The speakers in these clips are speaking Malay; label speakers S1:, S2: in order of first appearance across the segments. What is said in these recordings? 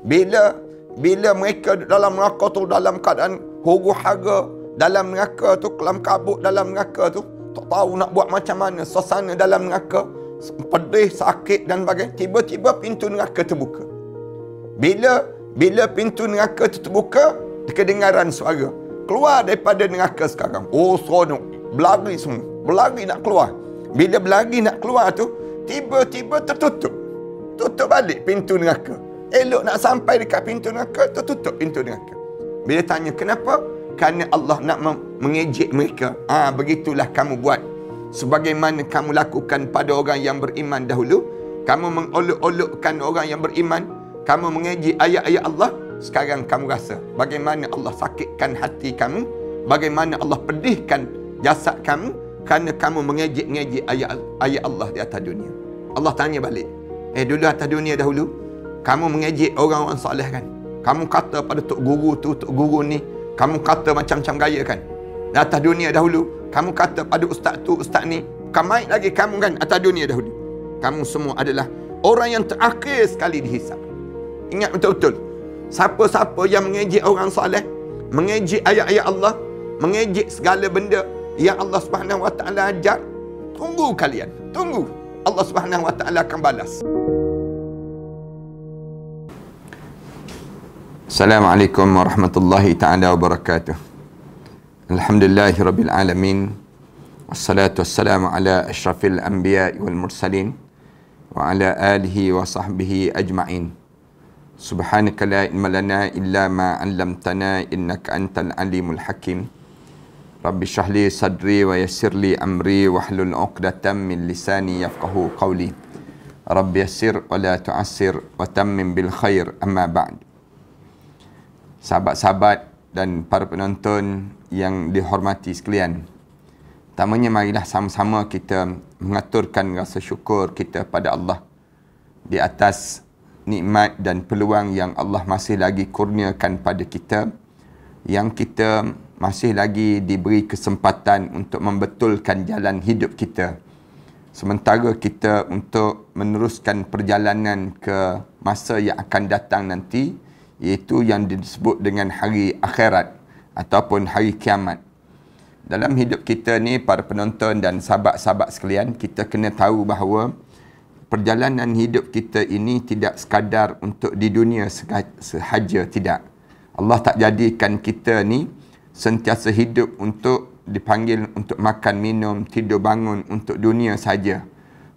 S1: Bila mereka dalam neraka tu dalam keadaan huru hara, dalam neraka tu kelam kabut, dalam neraka tu tak tahu nak buat macam mana, suasana dalam neraka pedih, sakit dan sebagainya. Tiba-tiba pintu neraka terbuka. Bila pintu neraka itu terbuka, kedengaran suara. Keluar daripada neraka sekarang. Oh, seronok. Berlari semua. Berlari nak keluar. Bila berlari nak keluar tu, tiba-tiba tertutup. Tutup balik pintu neraka. Elok nak sampai dekat pintu neraka, tertutup pintu neraka. Bila tanya kenapa? Kerana Allah nak mengejek mereka. Begitulah kamu buat. Sebagaimana kamu lakukan pada orang yang beriman dahulu. Kamu mengolok-olokkan orang yang beriman. Kamu mengejek ayat-ayat Allah. Sekarang kamu rasa bagaimana Allah sakitkan hati kamu. Bagaimana Allah pedihkan jasad kamu. Kerana kamu mengejek-ngejek ayat Allah di atas dunia. Allah tanya balik. Dulu atas dunia dahulu, kamu mengejek orang-orang soleh kan? Kamu kata pada tok guru tu, tok guru ni, kamu kata macam-macam gaya kan? Di atas dunia dahulu, kamu kata pada ustaz tu, ustaz ni. Bukan main lagi kamu kan atas dunia dahulu. Kamu semua adalah orang yang terakhir sekali dihisap. Ingat betul-betul. Siapa-siapa yang mengejek orang soleh, mengejek ayat-ayat Allah, mengejek segala benda yang Allah Subhanahu Wa Taala ajar, tunggu kalian. Tunggu. Allah Subhanahu Wa Taala akan balas. Assalamualaikum warahmatullahi taala wabarakatuh. Alhamdulillahirabbil alamin. Wassalatu wassalamu ala asyrafil anbiya'i wal mursalin wa ala alihi wa sahbihi ajma'in. Subhanaka la ilma lana illa ma 'allamtana innaka antal alimul hakim. Rabbi shrah li sadri wa yassir li amri wahlul 'uqdatam min lisani yafqahu qawli. Rabbi yassir wa la tu'assir wa tammim bil khair, amma ba'd. Sahabat-sahabat dan para penonton yang dihormati sekalian, pertamanya marilah sama-sama kita mengaturkan rasa syukur kita pada Allah di atas nikmat dan peluang yang Allah masih lagi kurniakan pada kita, yang kita masih lagi diberi kesempatan untuk membetulkan jalan hidup kita. Sementara kita untuk meneruskan perjalanan ke masa yang akan datang nanti, iaitu yang disebut dengan hari akhirat ataupun hari kiamat. Dalam hidup kita ni, para penonton dan sahabat-sahabat sekalian, kita kena tahu bahawa perjalanan hidup kita ini tidak sekadar untuk di dunia sahaja, tidak. Allah tak jadikan kita ni sentiasa hidup untuk dipanggil untuk makan, minum, tidur, bangun untuk dunia saja.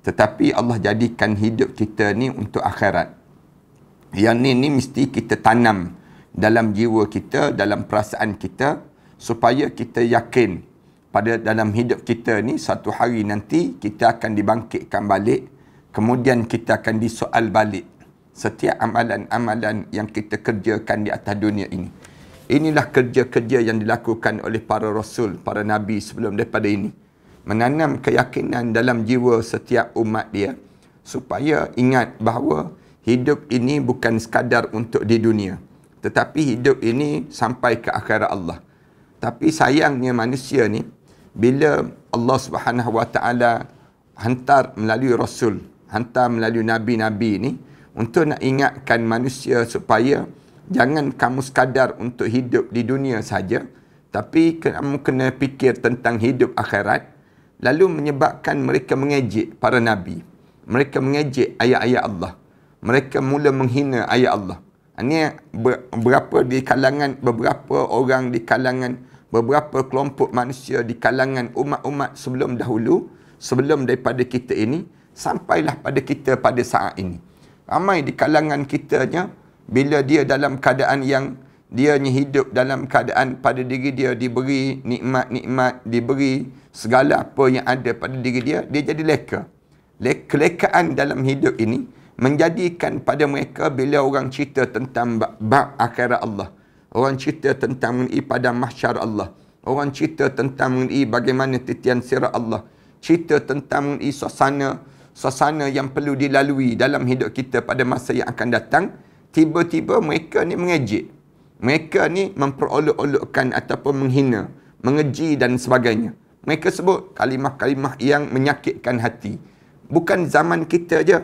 S1: Tetapi Allah jadikan hidup kita ni untuk akhirat. Yang ni mesti kita tanam dalam jiwa kita, dalam perasaan kita, supaya kita yakin pada dalam hidup kita ni satu hari nanti kita akan dibangkitkan balik, kemudian kita akan disoal balik setiap amalan-amalan yang kita kerjakan di atas dunia ini. Inilah kerja-kerja yang dilakukan oleh para rasul, para nabi sebelum daripada ini. Menanam keyakinan dalam jiwa setiap umat dia, supaya ingat bahawa hidup ini bukan sekadar untuk di dunia, tetapi hidup ini sampai ke akhirat Allah. Tapi sayangnya manusia ni, bila Allah Subhanahu Wa Taala hantar melalui rasul, hantar melalui nabi-nabi ni, untuk nak ingatkan manusia supaya jangan kamu sekadar untuk hidup di dunia saja, tapi kamu kena fikir tentang hidup akhirat. Lalu menyebabkan mereka mengejek para nabi. Mereka mengejek ayat-ayat Allah. Mereka mula menghina ayat Allah. Ini beberapa orang di kalangan beberapa kelompok manusia di kalangan umat-umat sebelum dahulu, sebelum daripada kita ini, sampailah pada kita pada saat ini. Ramai di kalangan kitanya, bila dia dalam keadaan yang dia hidup dalam keadaan pada diri dia diberi nikmat-nikmat, diberi segala apa yang ada pada diri dia, dia jadi leka. Kelekaan dalam hidup ini menjadikan pada mereka bila orang cerita tentang bab akhirat Allah, orang cerita tentang mengenai pada mahsyar Allah, orang cerita tentang mengenai bagaimana titian sirat Allah, cerita tentang mengenai suasana yang perlu dilalui dalam hidup kita pada masa yang akan datang, tiba-tiba mereka ni mengejek. Mereka ni memperolok-olokkan ataupun menghina, mengeji dan sebagainya. Mereka sebut kalimah-kalimah yang menyakitkan hati. Bukan zaman kita je.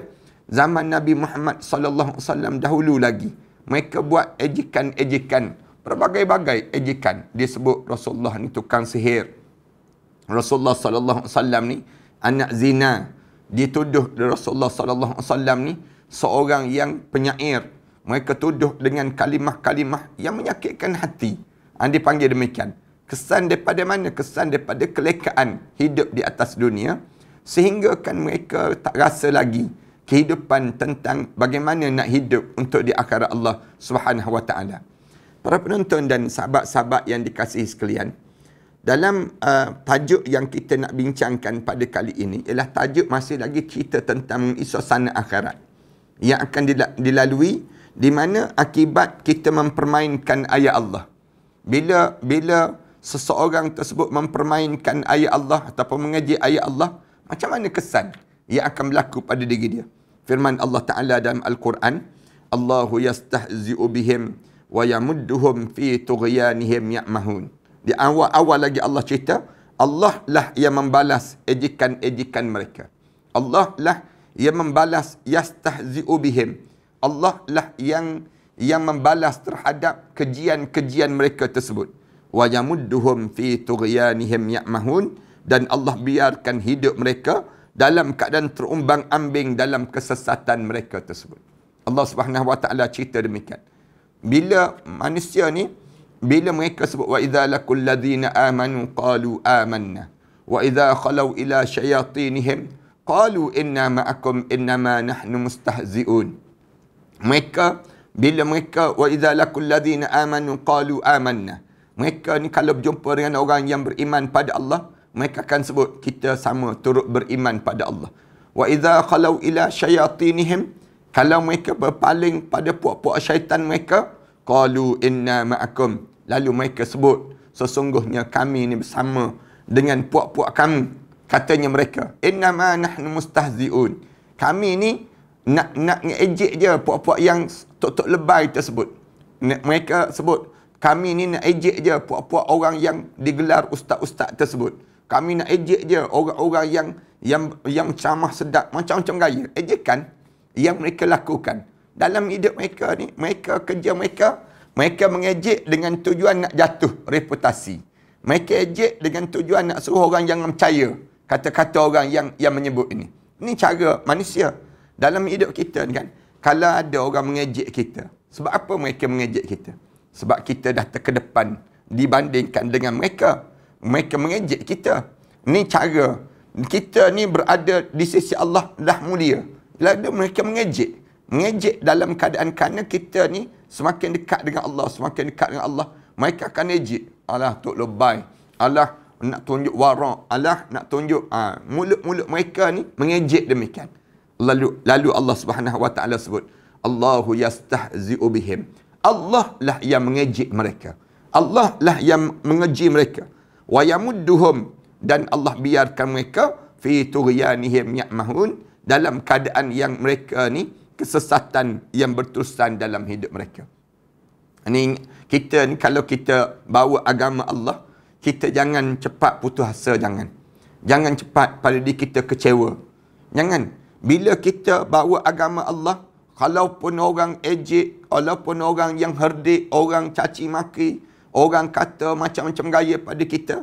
S1: Zaman Nabi Muhammad sallallahu alaihi wasallam dahulu lagi. mereka buat ejekan-ejekan, berbagai-bagai ejekan. Dia sebut Rasulullah ni tukang sihir. Rasulullah sallallahu alaihi wasallam ni anak zina. Dituduh Rasulullah sallallahu alaihi wasallam ni seorang yang penyair. Mereka tuduh dengan kalimah-kalimah yang menyakitkan hati. Dia panggil demikian. Kesan daripada mana? Kesan daripada kelekaan hidup di atas dunia. Sehingga kan mereka tak rasa lagi kehidupan tentang bagaimana nak hidup untuk di akhirat Allah Subhanahu Wa Taala. Para penonton dan sahabat-sahabat yang dikasihi sekalian, dalam tajuk yang kita nak bincangkan pada kali ini ialah tajuk masih lagi cerita tentang suasana akhirat yang akan dilalui di mana akibat kita mempermainkan ayat Allah. Bila seseorang tersebut mempermainkan ayat Allah ataupun mengaji ayat Allah, macam mana kesan yang akan berlaku pada diri dia? Firman Allah Ta'ala dalam Al-Quran, Allahu yastahzi'u bihim wa yamudduhum fi tughyanihim ya'mahun. Di awal lagi Allah cerita, Allah lah yang membalas ejekan-ejekan mereka. Allah lah yang membalas yastahzi'u bihim. Allah lah yang membalas terhadap kejian-kejian mereka tersebut. Wa yamudduhum fi tughyanihim ya'mahun. Dan Allah biarkan hidup mereka dalam keadaan terumbang-ambing dalam kesesatan mereka tersebut. Allah Subhanahu Wa Taala cerita demikian. Bila manusia ni, bila mereka sebut wa idza laqul ladzina amanu qalu amanna wa idza khalau ila syayatinihim qalu inna ma'akum innama nahnu mustahzi'un. Bila mereka wa idza laqul ladzina amanu qalu amanna. Mereka ni kalau berjumpa dengan orang yang beriman pada Allah, mereka akan sebut kita sama turut beriman pada Allah. Wa idza khalau ila syayatinihim, kalau mereka berpaling pada puak-puak syaitan mereka, qalu inna ma'akum. Lalu mereka sebut sesungguhnya kami ni bersama dengan puak-puak kamu. Katanya mereka, inna ma nahnu mustahzi'un. Kami ni nak ngejek je puak-puak yang tok-tok lebay tersebut. Mereka sebut kami ni nak ejek je puak-puak orang yang digelar ustaz-ustaz tersebut. Kami nak ejek je orang-orang yang ceramah sedap, macam-macam gaya. Ejekan yang mereka lakukan. Dalam hidup mereka ni, kerja mereka mengejek dengan tujuan nak jatuh reputasi. Mereka ejek dengan tujuan nak suruh orang jangan percaya kata-kata orang yang menyebut ini. Ini cara manusia. Dalam hidup kita ni kan, kalau ada orang mengejek kita, sebab apa mereka mengejek kita? Sebab kita dah terkedepan dibandingkan dengan mereka. Mereka mengejek kita. Ni cara kita ni berada di sisi Allah dah mulia. Lalu mereka mengejek. Mengejek dalam keadaan kerana kita ni semakin dekat dengan Allah, semakin dekat dengan Allah, mereka akan ejek. Allah tok lebay. Allah nak tunjuk warak. Allah nak tunjuk mulut-mulut mereka ni mengejek demikian. Lalu Allah Subhanahu Wa Taala sebut, Allahu yastahzi'u bihim. Allah lah yang mengejek mereka. Allah lah yang mengeji mereka. Wa yamudduhum, dan Allah biarkan mereka fi tughyanihim ya'mahun, dalam keadaan yang mereka ni kesesatan yang berterusan dalam hidup mereka. Ini kita ni kalau kita bawa agama Allah, kita jangan cepat putus asa, jangan cepat pada diri kita kecewa. Jangan. Bila kita bawa agama Allah, kalaupun orang ejek, walaupun orang yang herdik, orang caci maki, orang kata macam-macam gaya pada kita,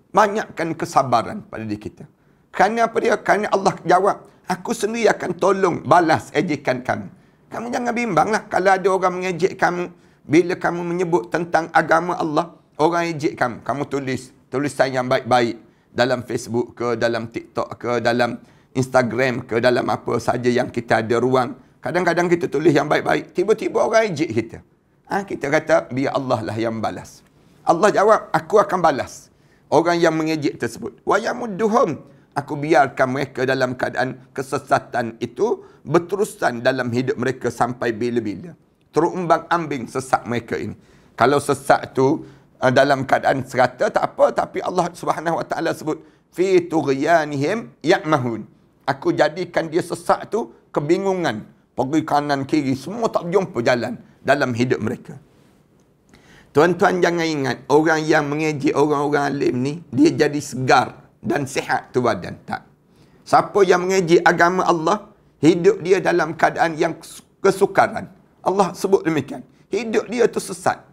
S1: banyakkan kesabaran pada diri kita. Kerana apa dia? Kerana Allah jawab, aku sendiri akan tolong balas ejekan kamu. Kamu jangan bimbanglah kalau ada orang mengejek kamu. Bila kamu menyebut tentang agama Allah, orang ejek kamu. Kamu tulis tulisan yang baik-baik dalam Facebook ke, dalam TikTok ke, dalam Instagram ke, dalam apa saja yang kita ada ruang. Kadang-kadang kita tulis yang baik-baik, tiba-tiba orang ejek kita. Kita kata, biar Allah lah yang balas. Allah jawab, aku akan balas orang yang mengejek tersebut. Wa yamudduhum, aku biarkan mereka dalam keadaan kesesatan itu berterusan dalam hidup mereka sampai bila-bila. Terumbang-ambing sesat mereka ini. Kalau sesat tu dalam keadaan serata tak apa, tapi Allah Subhanahu Wa Taala sebut fi tughyanihim ya'mahun. Aku jadikan dia sesat tu kebingungan, pergi kanan kiri, semua tak jumpa jalan dalam hidup mereka. Tuan-tuan jangan ingat, orang yang mengejek orang-orang alim ni, dia jadi segar dan sihat tu badan. Tak. Siapa yang mengejek agama Allah, hidup dia dalam keadaan yang kesukaran. Allah sebut demikian. hidup dia tu sesat.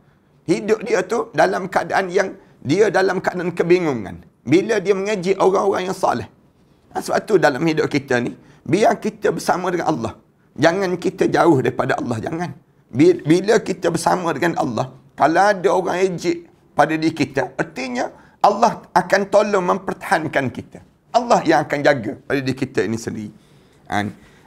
S1: Hidup dia tu dalam keadaan yang dia dalam keadaan kebingungan. Bila dia mengaji orang-orang yang soleh. Sebab tu dalam hidup kita ni, biar kita bersama dengan Allah. Jangan kita jauh daripada Allah, jangan. Bila kita bersama dengan Allah, kalau ada orang ejek pada diri kita, artinya Allah akan tolong mempertahankan kita. Allah yang akan jaga pada diri kita ini sendiri.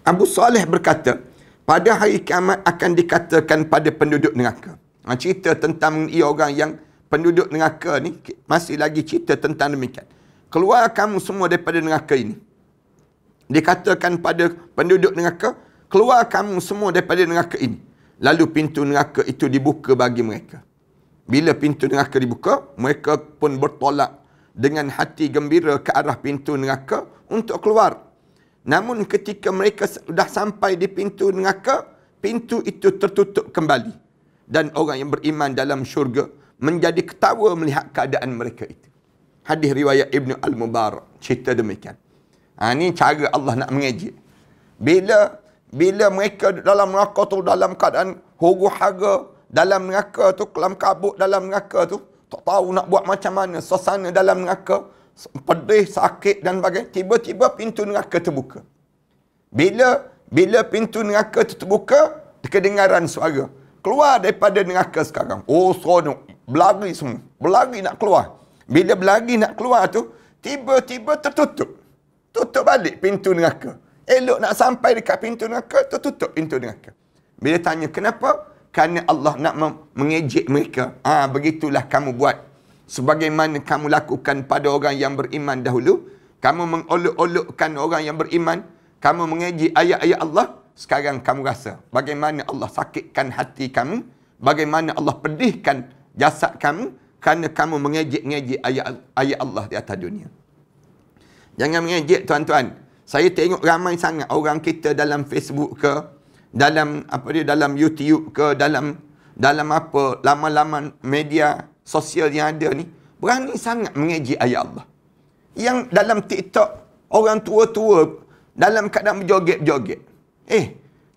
S1: Abu Saleh berkata, pada hari kiamat akan dikatakan pada penduduk neraka. Cerita tentang orang yang penduduk neraka ni, masih lagi cerita tentang demikian. Keluar kamu semua daripada neraka ini. Dikatakan pada penduduk neraka, keluar kamu semua daripada neraka ini. Lalu pintu neraka itu dibuka bagi mereka. Bila pintu neraka dibuka, mereka pun bertolak dengan hati gembira ke arah pintu neraka untuk keluar. Namun ketika mereka sudah sampai di pintu neraka, pintu itu tertutup kembali. Dan orang yang beriman dalam syurga menjadi ketawa melihat keadaan mereka itu. Hadis riwayat Ibnu Al-Mubarak cerita demikian. Ini cara Allah nak mengejek. Bila mereka dalam neraka tu, dalam keadaan huru-hara, dalam neraka tu, kelam kabut dalam neraka tu, tak tahu nak buat macam mana, suasana dalam neraka, pedih, sakit dan sebagainya. Tiba-tiba pintu neraka terbuka. Bila pintu neraka tu terbuka, kedengaran suara. Keluar daripada neraka sekarang. Oh, seronok. Berlari semua. Berlari nak keluar. Bila berlari nak keluar tu, tiba-tiba tertutup. Tutup balik pintu neraka. Elok nak sampai dekat pintu neraka, tertutup pintu neraka. Bila tanya kenapa? Kerana Allah nak mengejek mereka. Begitulah kamu buat. Sebagaimana kamu lakukan pada orang yang beriman dahulu. Kamu mengolok-olokkan orang yang beriman. Kamu mengejek ayat-ayat Allah. Sekarang kamu rasa bagaimana Allah sakitkan hati kamu. Bagaimana Allah pedihkan jasad kamu. Kerana kamu mengejek-ngejek ayat Allah di atas dunia. Jangan mengejek tuan-tuan. Saya tengok ramai sangat orang kita dalam Facebook ke, dalam dalam YouTube ke, dalam laman-laman media sosial yang ada ni, berani sangat mengejek ayat Allah. Yang dalam TikTok, orang tua-tua dalam keadaan berjoget-joget.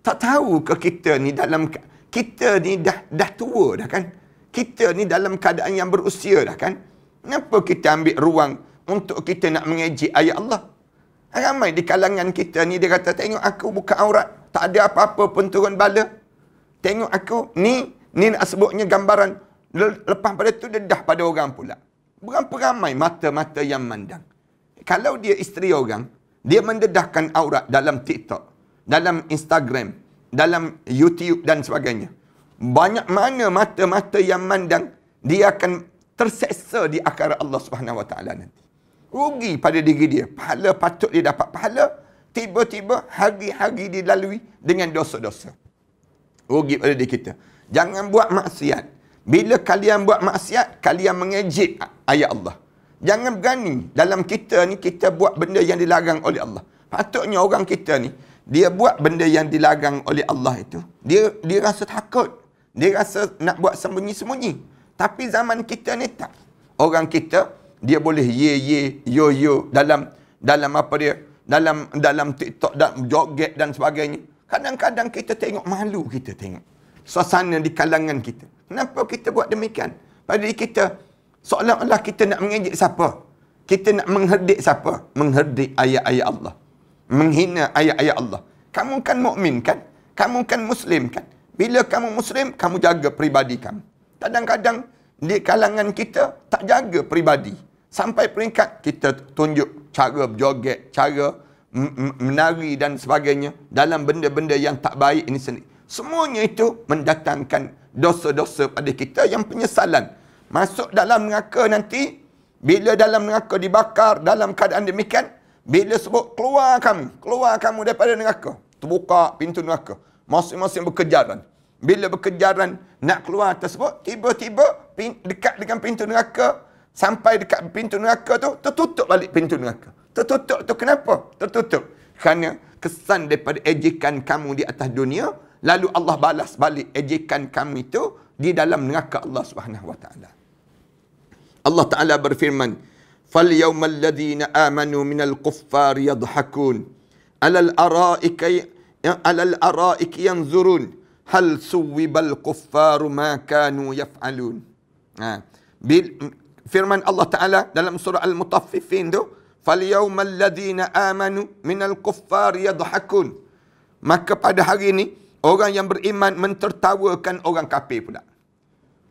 S1: Tak tahu ke kita ni dah tua dah kan? Kita ni dalam keadaan yang berusia dah kan? Kenapa kita ambil ruang untuk kita nak mengejek ayat Allah? Ramai di kalangan kita ni dia kata, tengok aku buka aurat, tak ada apa-apa pun turun bala. Tengok aku, ni nak sebutnya gambaran. Lepas pada tu dedah pada orang pula. Berapa ramai mata-mata yang mandang. Kalau dia isteri orang, dia mendedahkan aurat dalam TikTok, dalam Instagram, dalam YouTube dan sebagainya. Banyak mana mata-mata yang mandang, dia akan terseksa di akhirat Allah Subhanahu Wa Taala nanti. Rugi pada diri dia. Pahala patut dia dapat pahala, tiba-tiba hari-hari dilalui dengan dosa-dosa. Rugi pada diri kita. Jangan buat maksiat. Bila kalian buat maksiat, kalian mengejek ayat Allah. Jangan berani dalam kita ni, kita buat benda yang dilarang oleh Allah. Patutnya orang kita ni, dia buat benda yang dilarang oleh Allah itu, dia rasa takut. Dia rasa nak buat sembunyi-sembunyi. Tapi zaman kita ni tak. Orang kita, dia boleh yo dalam TikTok dan joget dan sebagainya. Kadang-kadang kita tengok malu, kita tengok suasana di kalangan kita. Kenapa kita buat demikian? Pada diri kita, seolah-olah kita nak mengejek siapa? Kita nak mengherdik siapa? Mengherdik ayat-ayat Allah. Menghina ayat-ayat Allah. Kamu kan mukmin kan? Kamu kan Muslim kan? Bila kamu Muslim, kamu jaga peribadi kamu. Kadang-kadang di kalangan kita tak jaga peribadi. Sampai peringkat kita tunjuk cara berjoget, cara menari dan sebagainya dalam benda-benda yang tak baik ini sendiri. Semuanya itu mendatangkan dosa-dosa pada kita yang penyesalan. Masuk dalam neraka nanti, bila dalam neraka dibakar dalam keadaan demikian, bila sebut keluar kamu daripada neraka, terbuka pintu neraka, masing-masing berkejaran. Bila berkejaran nak keluar tersebut, tiba-tiba dekat dengan pintu neraka, sampai dekat pintu neraka tu, tertutup balik pintu neraka. Tertutup tu kenapa? Tertutup kerana kesan daripada ejekan kamu di atas dunia, lalu Allah balas balik ejekan kamu itu di dalam neraka Allah Subhanahu Wa Taala. Allah Taala berfirman, "Fal yawmal ladzina amanu minal kuffari yadhhakun 'alal araiki yanzurun Hal suwibal kuffaru ma kanu yaf'alun. Firman Allah Ta'ala dalam surah Al-Mutaffifin tu, falyawmal ladhina amanu minal kuffari yadhakun. Maka pada hari ini, orang yang beriman mentertawakan orang kafir pula.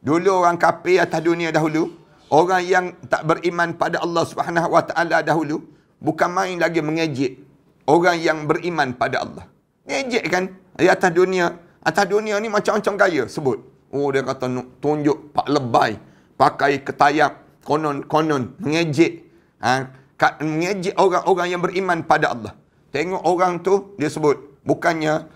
S1: Dulu orang kafir atas dunia dahulu, orang yang tak beriman pada Allah Subhanahu Wa Ta'ala dahulu, bukan main lagi mengejek orang yang beriman pada Allah. Ngejek kan? Di atas dunia. Atas dunia ni macam-macam gaya sebut. Oh, dia kata tunjuk pak lebay, pakai ketayap, konon-konon, mengejek. Mengejek orang-orang yang beriman pada Allah. Tengok orang tu, dia sebut. Bukannya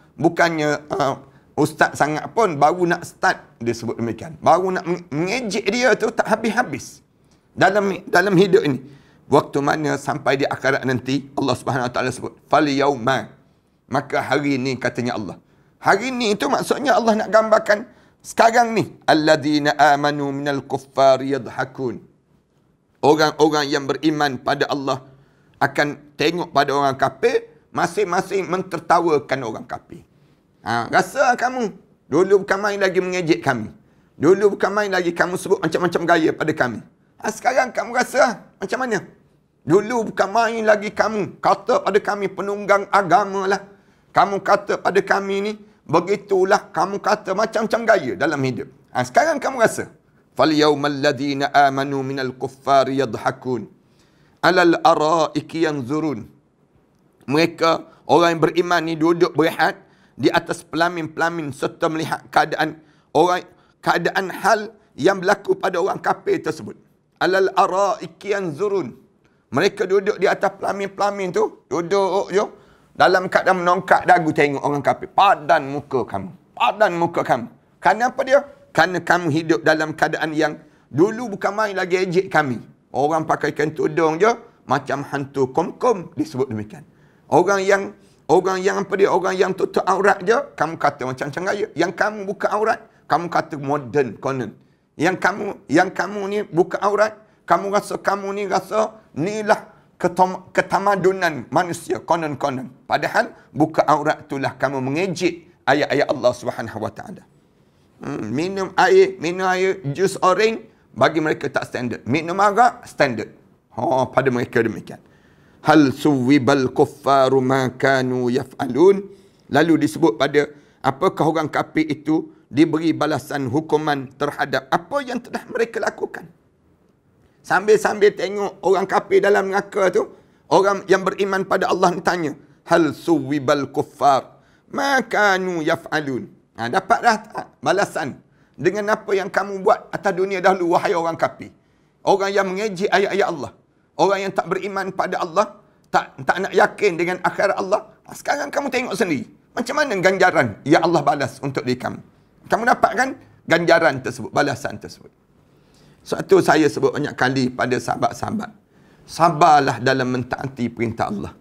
S1: ustaz sangat pun, baru nak start, dia sebut demikian. Baru nak mengejek dia tu tak habis-habis. Dalam hidup ini. Waktu mana sampai di akhirat nanti, Allah Subhanahu Wa Taala sebut, "Falyawma." Maka hari ini katanya Allah. Hari ini itu maksudnya Allah nak gambarkan sekarang ni, alladzina amanu minal kuffari yadhakun. Orang-orang yang beriman pada Allah akan tengok pada orang kafir, masing-masing mentertawakan orang kafir. Rasa kamu dulu bukan main lagi mengejek kami. Dulu bukan main lagi kamu sebut macam-macam gaya pada kami. Sekarang kamu rasa macam mana? Dulu bukan main lagi kamu kata pada kami penunggang agama lah. Kamu kata pada kami ni begitulah, kamu kata macam-macam gaya dalam hidup. Sekarang kamu rasa. Falyawmal ladhina amanu minal kuffari yadhakun. Alal araiki yanzurun. Mereka, orang yang beriman ni duduk berehat di atas pelamin-pelamin serta melihat keadaan hal yang berlaku pada orang kafir tersebut. Alal araiki yanzurun. Mereka duduk di atas pelamin-pelamin tu, duduk je dalam keadaan menongkak dagu tengok orang kafir. Padan muka kamu. Padan muka kamu. Kerana apa dia? Kerana kamu hidup dalam keadaan yang dulu bukan main lagi ejek kami. Orang pakaikan tudung je macam hantu kom-kom, disebut demikian. Orang yang apa dia? Orang yang tutup aurat je, kamu kata macam-macam gaya. Yang kamu buka aurat, kamu kata modern konon. Yang kamu ni buka aurat, kamu rasa inilah ketamadunan manusia konon-konon. Padahal buka aurat itulah kamu mengejek ayat-ayat Allah Subhanahu Wa Taala. Minum air jus orange bagi mereka tak standard. Minum arak standard. Pada mereka demikian. Hal suwibal kuffaru ma kanu yaf'alun. Lalu disebut pada apakah orang kafir itu diberi balasan hukuman terhadap apa yang telah mereka lakukan. Sambil-sambil tengok orang kafir dalam neraka tu, orang yang beriman pada Allah ni tanya, hal suwibal kuffar ma kanu yaf'alun. Dapat dah balasan dengan apa yang kamu buat atas dunia dahulu, wahai orang kafir. Orang yang mengejek ayat-ayat Allah. Orang yang tak beriman pada Allah, tak nak yakin dengan akhirat Allah. Sekarang kamu tengok sendiri, macam mana ganjaran yang Allah balas untuk diri kamu. Kamu dapatkan ganjaran tersebut, balasan tersebut. Suatu saya sebut banyak kali pada sahabat-sahabat. Sabarlah dalam mentaati perintah Allah.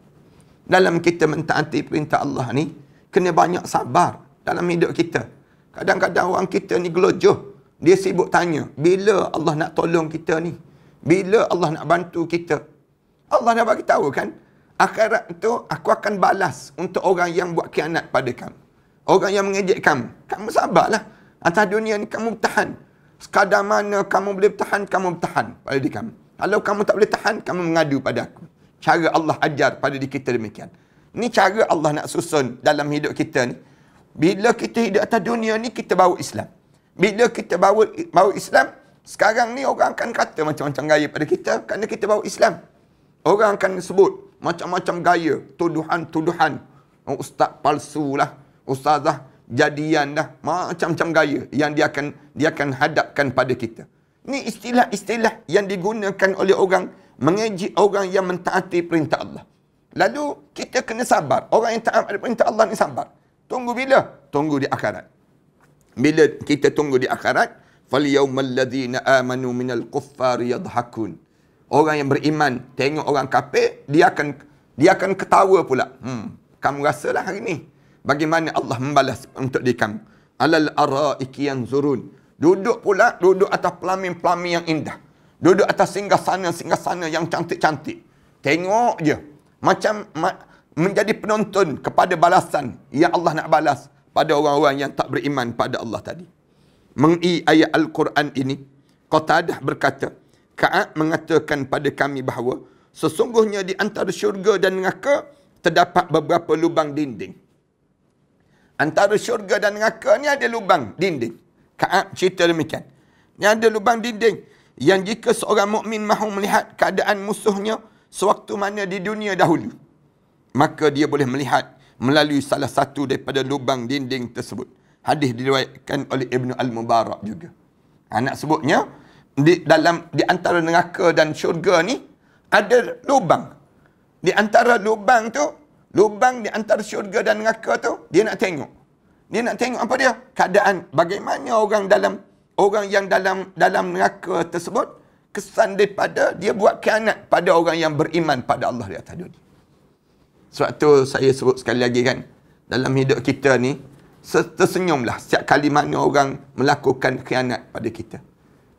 S1: Dalam kita mentaati perintah Allah ni, kena banyak sabar dalam hidup kita. Kadang-kadang orang kita ni gelojoh. Dia sibuk tanya, bila Allah nak tolong kita ni? Bila Allah nak bantu kita? Allah dah bagi tahu kan, akhirat itu aku akan balas untuk orang yang buat khianat pada kamu. Orang yang mengejek kamu. Kamu sabarlah. Atas dunia ni kamu bertahan. Sekadar mana kamu boleh bertahan, kamu bertahan pada diri kamu. Kalau kamu tak boleh tahan, kamu mengadu pada aku. Cara Allah ajar pada diri kita demikian. Ini cara Allah nak susun dalam hidup kita ni. Bila kita hidup atas dunia ni, kita bawa Islam. Bila kita bawa Islam, sekarang ni orang akan kata macam-macam gaya pada kita kerana kita bawa Islam. Orang akan sebut macam-macam gaya, tuduhan-tuduhan. Ustaz palsu lah, ustazah jadian dah, macam-macam gaya yang dia akan hadapkan pada kita. Ini istilah-istilah yang digunakan oleh orang mengejek orang yang mentaati perintah Allah. Lalu kita kena sabar. Orang yang taat pada perintah Allah ni sabar. Tunggu bila? Tunggu di akhirat. Bila kita tunggu di akhirat, falyawmal ladzina amanu minal kuffari yadhakun. Orang yang beriman tengok orang kafir, dia akan ketawa pula. Kamu rasalah hari ni bagaimana Allah membalas untuk diri kamu. Alal araiki yanzurun. Duduk atas pelamin-pelamin yang indah. Duduk atas singgah-sana yang cantik-cantik. Tengok je. Macam menjadi penonton kepada balasan yang Allah nak balas pada orang-orang yang tak beriman pada Allah tadi. Mengenai ayat Al-Quran ini, Qatadah berkata, Ka'ab mengatakan pada kami bahawa sesungguhnya di antara syurga dan neraka terdapat beberapa lubang dinding. Antara syurga dan neraka ni ada lubang dinding. Ka'ab cerita demikian. Ni ada lubang dinding yang jika seorang mukmin mahu melihat keadaan musuhnya sewaktu mana di dunia dahulu, maka dia boleh melihat melalui salah satu daripada lubang dinding tersebut. Hadis diriwayatkan oleh Ibnu Al-Mubarak juga. Nak sebutnya di antara neraka dan syurga ni ada lubang. Di antara lubang tu, lubang di antara syurga dan neraka tu, dia nak tengok. Dia nak tengok apa dia? Keadaan bagaimana orang yang dalam neraka tersebut, kesan daripada dia buat khianat pada orang yang beriman pada Allah di atas dunia. Sebab tu saya sebut sekali lagi kan, dalam hidup kita ni, tersenyumlah setiap kali mana orang melakukan khianat pada kita.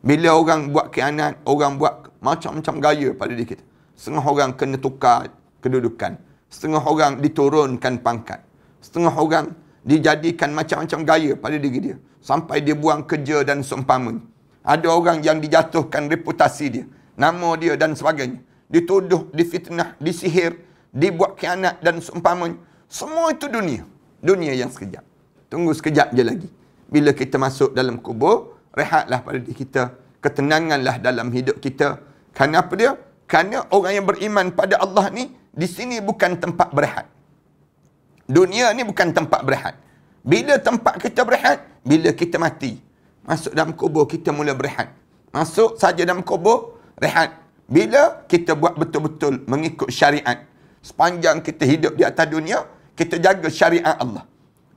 S1: Bila orang buat khianat, orang buat macam-macam gaya pada diri kita. Setengah orang kena tukar kedudukan. Setengah orang diturunkan pangkat. Setengah orang dijadikan macam-macam gaya pada diri dia. Sampai dia buang kerja dan seumpamanya. Ada orang yang dijatuhkan reputasi dia, nama dia dan sebagainya. Dituduh, difitnah, disihir, dibuat khianat dan seumpamanya. Semua itu dunia. Dunia yang sekejap. Tunggu sekejap je lagi. Bila kita masuk dalam kubur, rehatlah pada diri kita. Ketenanganlah dalam hidup kita. Kerana apa dia? Kerana orang yang beriman pada Allah ni, di sini bukan tempat berehat. Dunia ni bukan tempat berehat. Bila tempat kita berehat? Bila kita mati. Masuk dalam kubur, kita mula berehat. Masuk saja dalam kubur, rehat. Bila kita buat betul-betul mengikut syariat. Sepanjang kita hidup di atas dunia, kita jaga syariat Allah.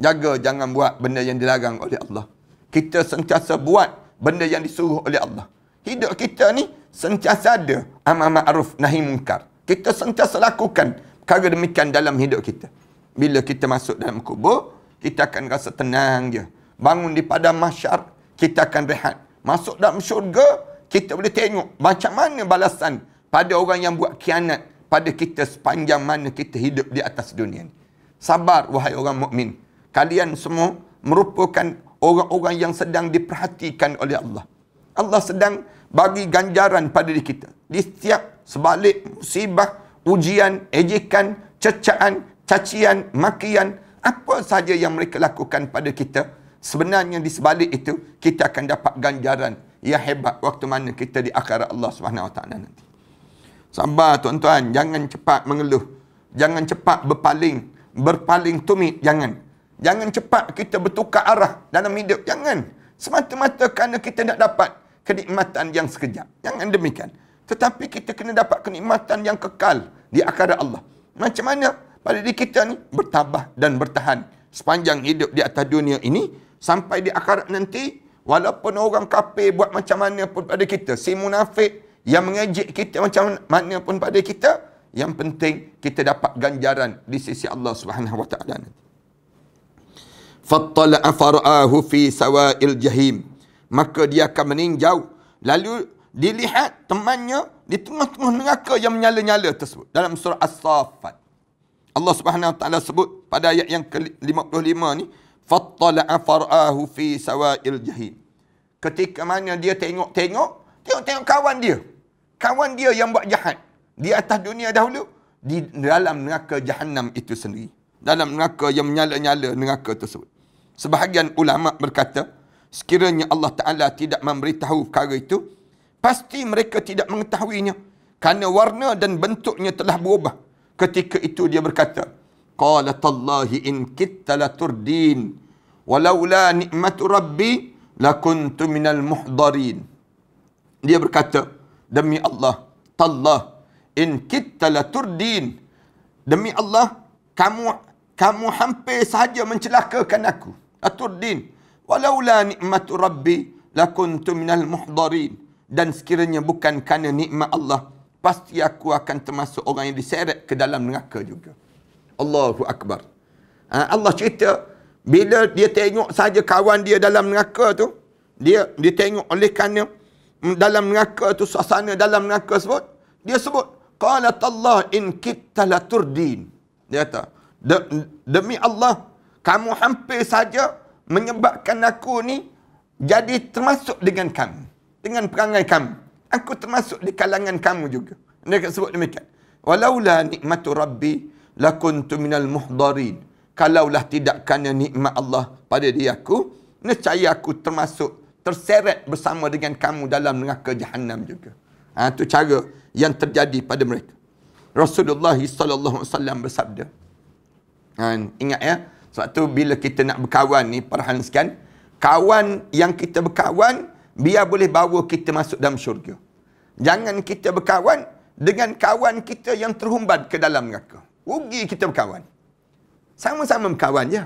S1: Jaga jangan buat benda yang dilarang oleh Allah. Kita sentiasa buat benda yang disuruh oleh Allah. Hidup kita ni sentiasa ada amar ma'ruf nahi munkar. Kita sentiasa lakukan perkara demikian dalam hidup kita. Bila kita masuk dalam kubur, kita akan rasa tenang je. Bangun di padang mahsyar, kita akan rehat. Masuk dalam syurga, kita boleh tengok macam mana balasan pada orang yang buat khianat pada kita sepanjang mana kita hidup di atas dunia ni. Sabar wahai orang mukmin. Kalian semua merupakan orang-orang yang sedang diperhatikan oleh Allah. Allah sedang bagi ganjaran pada diri kita. Di setiap sebalik musibah, ujian, ejekan, cecaan, cacian, makian, apa saja yang mereka lakukan pada kita, sebenarnya di sebalik itu kita akan dapat ganjaran yang hebat waktu mana kita di akhirat Allah Subhanahu Wa Taala nanti. Sabar tuan-tuan, jangan cepat mengeluh. Jangan cepat berpaling tumit, jangan. Jangan cepat kita bertukar arah dalam hidup, jangan. Semata-mata kerana kita nak dapat kenikmatan yang sekejap. Jangan demikian. Tetapi kita kena dapat kenikmatan yang kekal di akhirat Allah. Macam mana? Pada diri kita ni bertabah dan bertahan sepanjang hidup di atas dunia ini sampai di akhirat nanti, walaupun orang kafir buat macam mana pun pada kita, si munafik yang mengejek kita macam mana pun pada kita, yang penting kita dapat ganjaran di sisi Allah Subhanahu Wa Taala nanti. Fattala'a fara'ahu fi sawa'il jahim. Maka dia akan meninjau, lalu dilihat temannya di tengah-tengah neraka yang menyala-nyala tersebut. Dalam surah As-Saffat, Allah Subhanahu Wa Taala sebut pada ayat yang ke-55 ni, fattala'a fara'ahu fi sawa'il jahim. Ketika mana dia tengok kawan dia. Kawan dia yang buat jahat di atas dunia dahulu, di dalam neraka Jahannam itu sendiri. Dalam neraka yang menyala-nyala neraka tersebut. Sebahagian ulama berkata, sekiranya Allah Ta'ala tidak memberitahu perkara itu, pasti mereka tidak mengetahuinya. Kerana warna dan bentuknya telah berubah. Ketika itu dia berkata, Qala tallahi in kitta laturdin, walaula ni'matu rabbi, lakuntu minal muhdarin. Dia berkata, demi Allah, tallah, in kitta laturdin. Demi Allah, kamu hampir sahaja mencelakakan aku. Aturdin. Walaula ni'matu rabbi lakuntu minal muhdarin. Dan sekiranya bukan kerana nikmat Allah, pasti aku akan termasuk orang yang diseret ke dalam neraka juga. Allahu Akbar. Allah cerita, bila dia tengok saja kawan dia dalam neraka tu, dia tengok oleh kerana dalam neraka tu, suasana dalam neraka sebut, dia sebut, Qala tallah in kitta laturdin. Dia kata, demi Allah, Kamu hampir saja menyebabkan aku ni jadi termasuk dengan kamu. Dengan perangai kamu. Aku termasuk di kalangan kamu juga. Mereka sebut demikian. Walaula nikmatu rabbi lakuntu minal muhdarin. Kalaulah tidak kerana nikmat Allah pada diri aku, nescaya aku termasuk terseret bersama dengan kamu dalam neraka Jahannam juga. Itu cara yang terjadi pada mereka. Rasulullah sallallahu alaihi wasallam bersabda. Ingat ya, sebab tu bila kita nak berkawan ni, perhatian sekalian, kawan yang kita berkawan biar boleh bawa kita masuk dalam syurga. Jangan kita berkawan dengan kawan kita yang terhumbat ke dalam neraka. Rugi kita berkawan. Sama-sama berkawan je.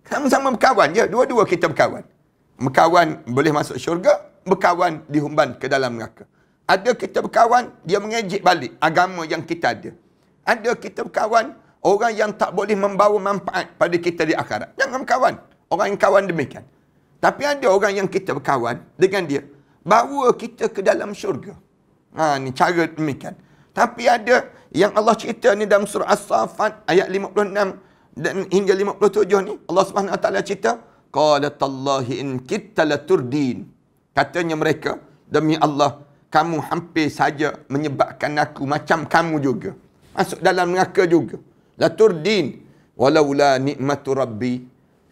S1: Sama-sama berkawan je. Dua-dua kita berkawan. Berkawan boleh masuk syurga, berkawan dihumban ke dalam neraka. Ada kita berkawan, dia mengejek balik agama yang kita ada. Ada kita berkawan, orang yang tak boleh membawa manfaat pada kita di akhirat. Jangan berkawan. Orang yang kawan demikian. Tapi ada orang yang kita berkawan dengan dia, bawa kita ke dalam syurga. Ni cara demikian. Tapi ada yang Allah cerita ni dalam surah As-Saffat ayat 56 dan hingga 57 ni, Allah Subhanahu Wa Taala cerita, qalatallahi in kitta laturdin. Katanya mereka, demi Allah, kamu hampir saja menyebabkan aku macam kamu juga. Masuk dalam neraka juga. Laturdin walaula nikmatu rabbi.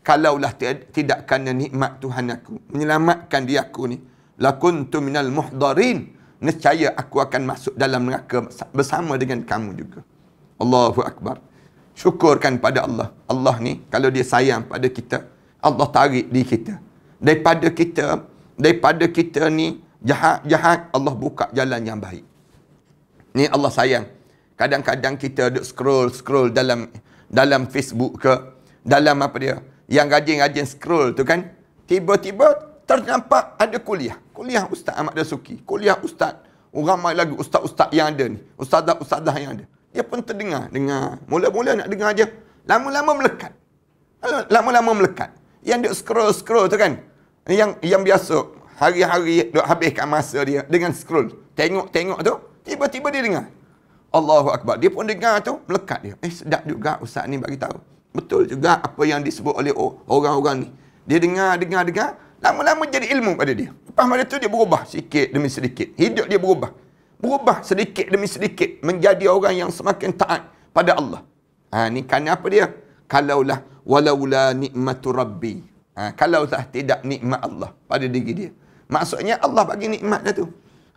S1: Kalaulah tidak kerana nikmat Tuhan aku menyelamatkan dia aku ni, lakuntu minal muhdarin. Nescaya aku akan masuk dalam neraka bersama dengan kamu juga. Allahu Akbar. Syukurkan pada Allah. Allah ni kalau dia sayang pada kita, Allah tarik di kita. Daripada kita ni jahat, Allah buka jalan yang baik. Ni Allah sayang. Kadang-kadang kita duk scroll dalam Facebook ke, dalam apa dia, yang rajin-rajin scroll tu kan, tiba-tiba ternampak ada kuliah Ustaz Ahmad Dasuki, kuliah Ustaz, ramai lagi ustaz-ustaz yang ada ni, ustazah yang ada. Dia pun dengar. Mula-mula nak dengar je, lama-lama melekat. Yang dia scroll tu kan, yang biasa hari-hari duk habiskan masa dia dengan scroll, tengok tu, tiba-tiba dia dengar. Allahu Akbar. Dia pun dengar tu, melekat dia. Sedap juga ustaz ni bagi tahu. Betul juga apa yang disebut oleh orang-orang ni. Dia dengar, lama-lama jadi ilmu pada dia. Lepas pada tu dia berubah sikit demi sedikit. Hidup dia berubah. Berubah sedikit demi sedikit menjadi orang yang semakin taat pada Allah. Ni kan apa dia? Kalaulah walaula nikmatu rabbi. Kalaulah tidak nikmat Allah pada diri dia. Maksudnya Allah bagi nikmat dah tu.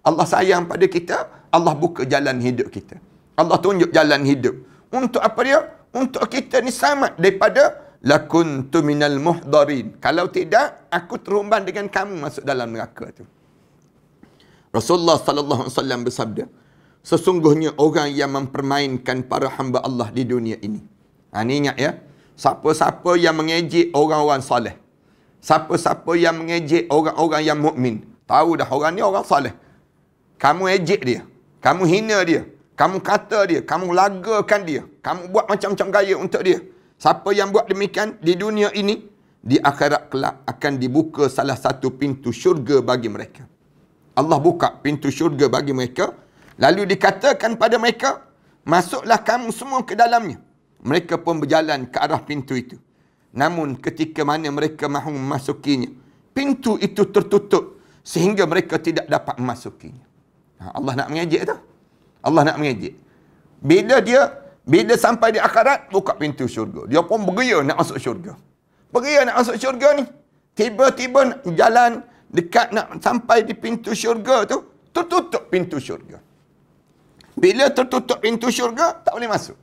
S1: Allah sayang pada kita, Allah buka jalan hidup kita. Allah tunjuk jalan hidup. Untuk apa dia? Untuk kita ni selamat daripada lakuntu minal muhdarin. Kalau tidak, aku terhumban dengan kamu masuk dalam neraka tu. Rasulullah sallallahu alaihi wasallam bersabda, sesungguhnya orang yang mempermainkan para hamba Allah di dunia ini. Ni ingat ya. Siapa-siapa yang mengejek orang-orang soleh, siapa-siapa yang mengejek orang-orang yang mukmin, tahu dah orang ni orang soleh. Kamu ejek dia, kamu hina dia, kamu kata dia, kamu lagakan dia, kamu buat macam-macam gaya untuk dia. Siapa yang buat demikian di dunia ini, di akhirat kelak akan dibuka salah satu pintu syurga bagi mereka. Allah buka pintu syurga bagi mereka, lalu dikatakan pada mereka, masuklah kamu semua ke dalamnya. Mereka pun berjalan ke arah pintu itu. Namun ketika mana mereka mahu memasukinya, pintu itu tertutup sehingga mereka tidak dapat memasukinya. Allah nak mengejek tu. Allah nak mengejek. Bila sampai di akhirat, buka pintu syurga. Dia pun beria nak masuk syurga. Beria nak masuk syurga ni. Tiba-tiba jalan dekat nak sampai di pintu syurga tu, tertutup pintu syurga. Bila tertutup pintu syurga, tak boleh masuk.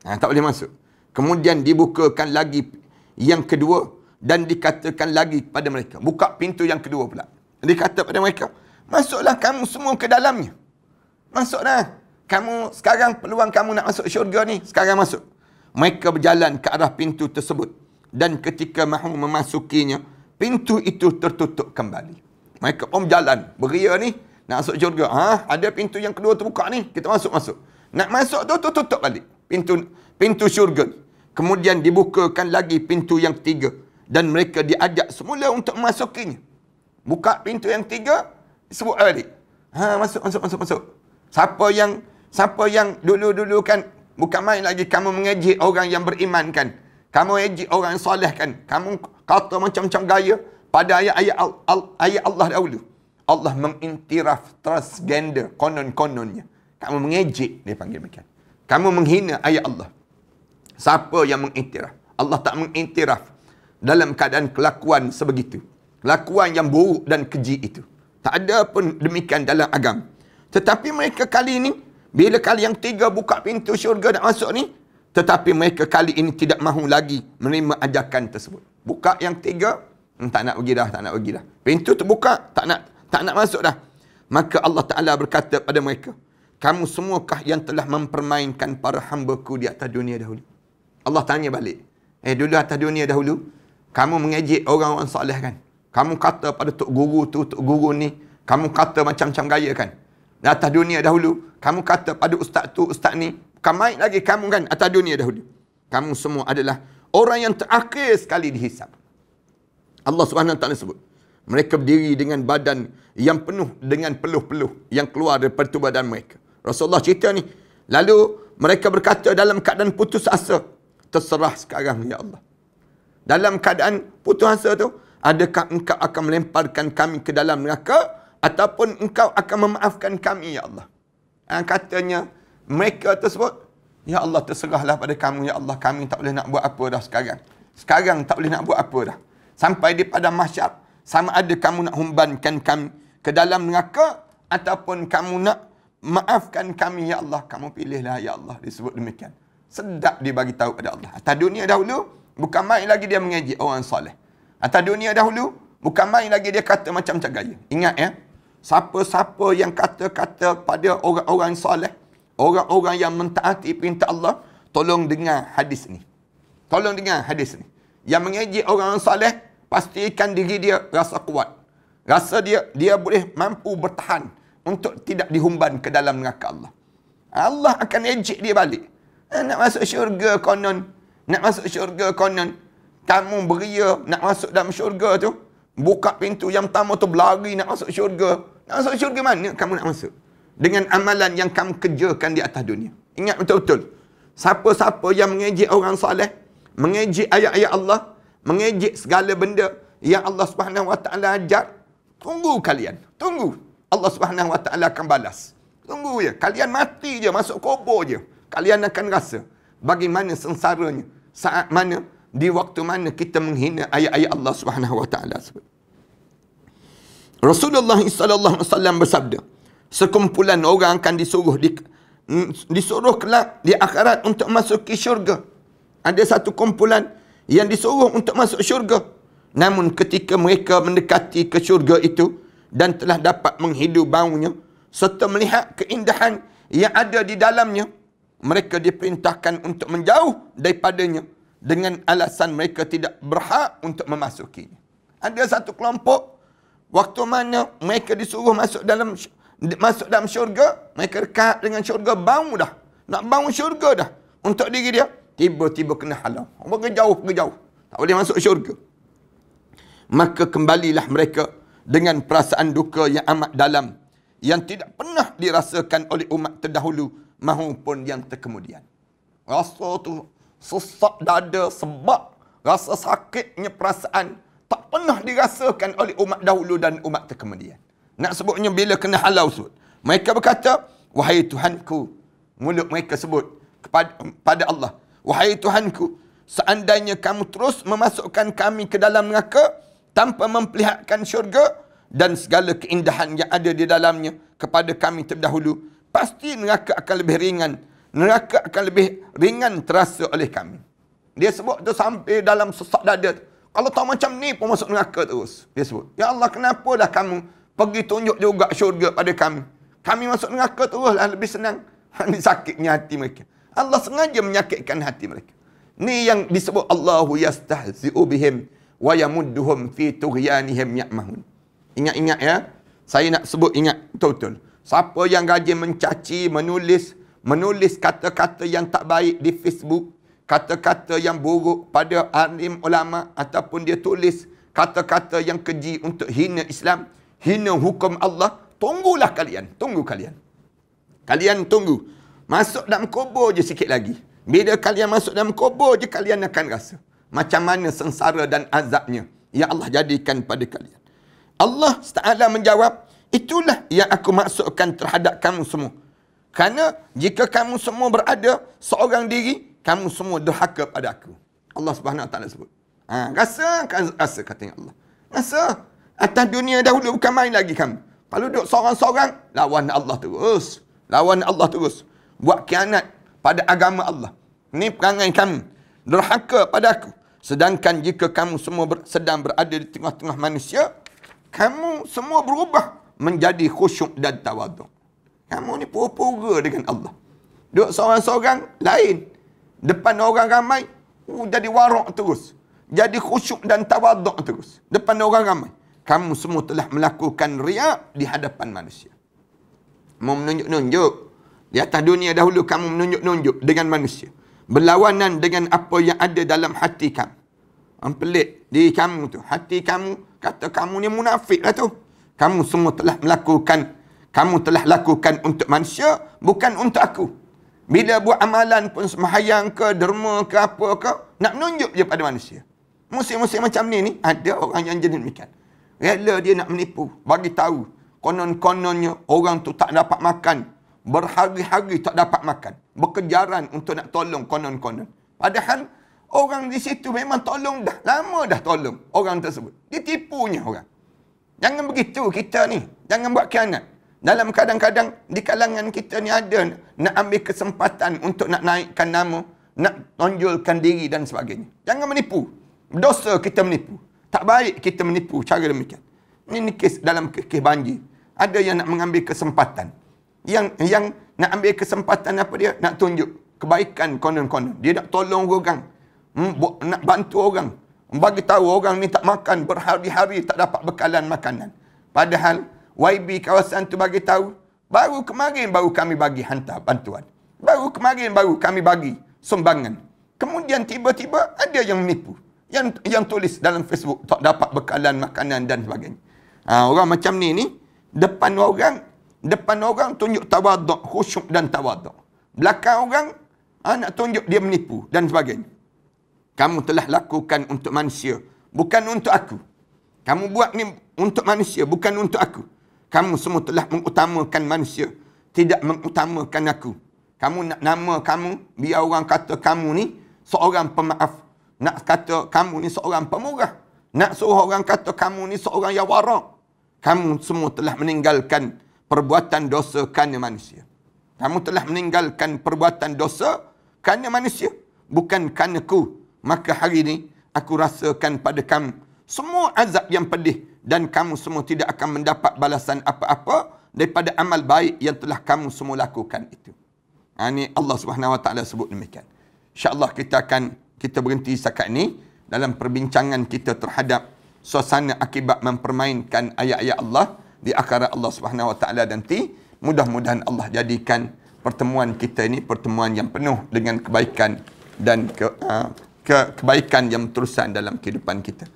S1: Tak boleh masuk. Kemudian dibukakan lagi yang kedua dan dikatakan lagi kepada mereka. Buka pintu yang kedua pula. Dikata pada mereka, masuklah kamu semua ke dalamnya. Masuklah. Kamu sekarang peluang kamu nak masuk syurga ni, sekarang masuk. Mereka berjalan ke arah pintu tersebut. Dan ketika mahu memasukinya, pintu itu tertutup kembali. Mereka pun berjalan. Beria ni, nak masuk syurga. Ada pintu yang kedua terbuka ni, kita masuk-masuk. Nak masuk tu, tutup balik. Pintu syurga. Kemudian dibukakan lagi pintu yang ketiga. Dan mereka diajak semula untuk memasukinya. Buka pintu yang ketiga, sebut balik. Masuk. Siapa yang dulu-dulu kan, bukan main lagi kamu mengejek orang yang beriman kan. Kamu ejek orang yang soleh kan. Kamu kata macam-macam gaya pada ayat Allah dahulu. Allah mengiktiraf transgender konon-kononnya. Kamu mengejek, dia panggil demikian. Kamu menghina ayat Allah. Siapa yang mengiktiraf? Allah tak mengiktiraf dalam keadaan kelakuan sebegitu. Kelakuan yang buruk dan keji itu. Tak ada pun demikian dalam agama. Tetapi mereka kali ini, bila kali yang tiga buka pintu syurga nak masuk ni, tetapi mereka kali ini tidak mahu lagi menerima ajakan tersebut. Buka yang tiga, tak nak pergi dah, tak nak pergi dah. Pintu terbuka, tak nak masuk dah. Maka Allah Ta'ala berkata pada mereka, kamu semuakah yang telah mempermainkan para hamba-Ku di atas dunia dahulu? Allah tanya balik. Dulu atas dunia dahulu, kamu mengejek orang-orang soleh kan? Kamu kata pada tok guru tu, tok guru ni, kamu kata macam-macam gaya kan? Di atas dunia dahulu, kamu kata pada ustaz tu, ustaz ni, bukan main lagi kamu kan atas dunia dahulu. Kamu semua adalah orang yang terakhir sekali dihisap. Allah Subhanahu Wa Taala sebut, mereka berdiri dengan badan yang penuh dengan peluh-peluh yang keluar daripada tubuh badan mereka. Rasulullah cerita ni. Lalu mereka berkata dalam keadaan putus asa, terserah sekarang ya Allah. Dalam keadaan putus asa tu, adakah engkau akan melemparkan kami ke dalam neraka ataupun engkau akan memaafkan kami ya Allah? Katanya mereka tersebut, ya Allah terserahlah pada kamu ya Allah, kami tak boleh nak buat apa dah sekarang. Sekarang tak boleh nak buat apa dah. Sampai di padang mahsyar, sama ada kamu nak humbankan kami ke dalam neraka ataupun kamu nak maafkan kami ya Allah. Kamu pilihlah ya Allah. Disebut demikian. Sedap dia bagi tahu pada Allah. Atas dunia dahulu, bukan main lagi dia mengejek orang soleh. Atas dunia dahulu, bukan main lagi dia kata macam-macam gaya. Ingat ya, siapa-siapa yang kata-kata pada orang-orang soleh, orang-orang yang mentaati perintah Allah, tolong dengar hadis ni. Tolong dengar hadis ni. Yang mengejek orang soleh, pastikan diri dia rasa kuat. Rasa dia boleh mampu bertahan untuk tidak dihumban ke dalam neraka Allah. Allah akan ejek dia balik. Nak masuk syurga konon. Nak masuk syurga konon. Kamu beria nak masuk dalam syurga tu. Buka pintu yang pertama tu berlari nak masuk syurga. Nak masuk syurga mana kamu nak masuk? Dengan amalan yang kamu kerjakan di atas dunia. Ingat betul-betul. Siapa-siapa yang mengejek orang soleh, mengejek ayat-ayat Allah, mengejek segala benda yang Allah Subhanahu Wa Taala ajar, tunggu kalian. Tunggu. Allah Subhanahu Wa Taala akan balas. Tunggu je. Kalian mati je, masuk kubur je. Kalian akan rasa bagaimana sengsaranya. Saat mana, di waktu mana kita menghina ayat-ayat Allah Subhanahu Wa Taala. Rasulullah sallallahu alaihi wasallam bersabda, sekumpulan orang akan disuruh kelak di akhirat untuk masuk ke syurga. Ada satu kumpulan yang disuruh untuk masuk syurga. Namun ketika mereka mendekati ke syurga itu dan telah dapat menghidu baunya serta melihat keindahan yang ada di dalamnya, mereka diperintahkan untuk menjauh daripadanya dengan alasan mereka tidak berhak untuk memasukinya. Ada satu kelompok, waktu mana mereka disuruh masuk dalam syurga, mereka dekat dengan syurga, bau dah. Nak bau syurga dah. Untuk diri dia, tiba-tiba kena halau. Pergi jauh. Tak boleh masuk syurga. Maka kembalilah mereka dengan perasaan duka yang amat dalam, yang tidak pernah dirasakan oleh umat terdahulu maupun yang terkemudian. Rasa tu sesak dada sebab rasa sakitnya perasaan tak pernah dirasakan oleh umat dahulu dan umat terkemudian. Nak sebutnya bila kena halau sebut. Mereka berkata, wahai Tuhanku. Mulut mereka sebut kepada Allah, wahai Tuhanku, seandainya kamu terus memasukkan kami ke dalam neraka tanpa memperlihatkan syurga dan segala keindahan yang ada di dalamnya kepada kami terdahulu, pasti neraka akan lebih ringan. Neraka akan lebih ringan terasa oleh kami. Dia sebut tu sampai dalam sesak dada. Kalau tak macam ni pun masuk neraka terus. Dia sebut, ya Allah, kenapa dah kamu pergi tunjuk juga syurga pada kami? Kami masuk neraka teruslah, lebih senang. Ini sakitnya hati mereka. Allah sengaja menyakitkan hati mereka. Ni yang disebut Allahu yastahzi'u bihim wa yamudduhum fi tughyanihim ya'mahun. Ingat-ingat ya. Saya nak sebut, ingat betul-betul. Siapa yang rajin mencaci, menulis kata-kata yang tak baik di Facebook, kata-kata yang buruk pada alim ulama, ataupun dia tulis kata-kata yang keji untuk hina Islam, hina hukum Allah, tunggulah kalian. Tunggu kalian. Kalian tunggu. Masuk dalam kubur je sikit lagi. Bila kalian masuk dalam kubur je kalian akan rasa macam mana sengsara dan azabnya yang Allah jadikan pada kalian. Allah Ta'ala menjawab, itulah yang aku maksudkan terhadap kamu semua. Kerana jika kamu semua berada seorang diri, kamu semua derhaka pada aku. Allah Subhanahu Wa Ta'ala sebut. Rasa katanya Allah. Rasa. Atas dunia dahulu bukan main lagi kamu. Kalau duduk seorang-seorang, lawan Allah terus. Lawan Allah terus. Buat khianat pada agama Allah. Ini perangai kamu. Derhaka pada aku. Sedangkan jika kamu semua sedang berada di tengah-tengah manusia, kamu semua berubah menjadi khusyuk dan tawaduk. Kamu ni pura-pura dengan Allah. Duduk seorang-seorang, lain. Depan orang ramai, jadi warak terus. Jadi khusyuk dan tawaduk terus. Depan orang ramai. Kamu semua telah melakukan riak di hadapan manusia. Mau menunjuk-nunjuk. Di atas dunia dahulu kamu menunjuk-nunjuk dengan manusia. Berlawanan dengan apa yang ada dalam hati kamu. Pelik diri kamu tu. Hati kamu, kata kamu ni munafik lah tu. Kamu semua telah lakukan untuk manusia, bukan untuk aku. Bila buat amalan pun sembahyang ke, derma ke, apa ke, nak menunjuk je pada manusia. Musim-musim macam ni ada orang yang jenis demikian. Rela dia nak menipu, bagi tahu. Konon-kononnya orang tu tak dapat makan. Berhari-hari tak dapat makan. Berkejaran untuk nak tolong konon-konon. Padahal orang di situ memang tolong dah. Lama dah tolong orang tersebut. Dia tipunya orang. Jangan begitu kita ni. Jangan buat khianat. Dalam kadang-kadang di kalangan kita ni ada nak ambil kesempatan untuk nak naikkan nama, nak tonjolkan diri dan sebagainya. Jangan menipu. Dosa kita menipu. Tak baik kita menipu cara demikian. Ini kes dalam kes banjir. Ada yang nak mengambil kesempatan. Yang nak ambil kesempatan apa dia? Nak tunjuk kebaikan konon-konon. Dia nak tolong orang. Nak bantu orang. Bagi tahu orang ni tak makan berhari-hari tak dapat bekalan makanan. Padahal YB kawasan tu bagi tahu, baru kemarin kami bagi hantar bantuan. Baru kemarin kami bagi sumbangan. Kemudian tiba-tiba ada yang menipu. Yang tulis dalam Facebook tak dapat bekalan makanan dan sebagainya. Orang macam ni depan orang tunjuk tawaduk, khusyuk dan tawaduk. Belakang orang nak tunjuk dia menipu dan sebagainya. Kamu telah lakukan untuk manusia, bukan untuk aku. Kamu buat ni untuk manusia, bukan untuk aku. Kamu semua telah mengutamakan manusia, tidak mengutamakan aku. Kamu nak nama kamu, biar orang kata kamu ni seorang pemaaf. Nak kata kamu ni seorang pemurah. Nak suruh orang kata kamu ni seorang yang warak. Kamu semua telah meninggalkan perbuatan dosa kerana manusia. Kamu telah meninggalkan perbuatan dosa kerana manusia, bukan kerana ku. Maka hari ini aku rasakan pada kamu semua azab yang pedih dan kamu semua tidak akan mendapat balasan apa-apa daripada amal baik yang telah kamu semua lakukan itu. Ini Allah Subhanahu Wa Taala sebut demikian. InsyaAllah kita berhenti setakat ini dalam perbincangan kita terhadap suasana akibat mempermainkan ayat-ayat Allah di akhirat Allah Subhanahu Wa Taala nanti. Mudah-mudahan Allah jadikan pertemuan kita ini pertemuan yang penuh dengan kebaikan dan kebaikan yang terusan dalam kehidupan kita.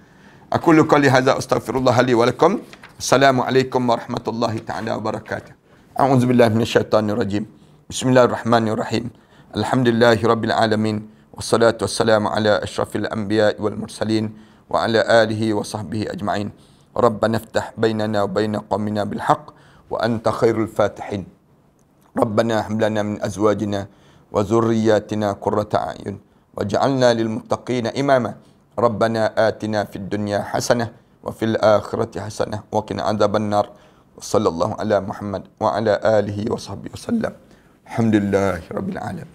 S1: Aku qouli hadza astaghfirullah li wa lakum. Assalamualaikum warahmatullahi taala wabarakatuh. A'udzubillahi minasyaitonir rajim. Bismillahirrahmanirrahim. Alhamdulillahirabbil alamin. Wassalatu wassalamu ala asyrafil anbiya'i wal mursalin wa ala alihi wa sahbihi ajma'in. Rabbana iftah bainana wa baina qaumina bil haqq wa anta khairul fatihin. Rabbana hab lana min azwajina wa dhurriyyatina qurrata a'yun waj'alna lil muttaqina imama. Rabbana atina fid dunya hasanah wa fil akhirati hasanah wa qina adzaban nar. Sallallahu ala Muhammad wa ala alihi wa sahbihi wasallam. Alhamdulillahirabbil alamin.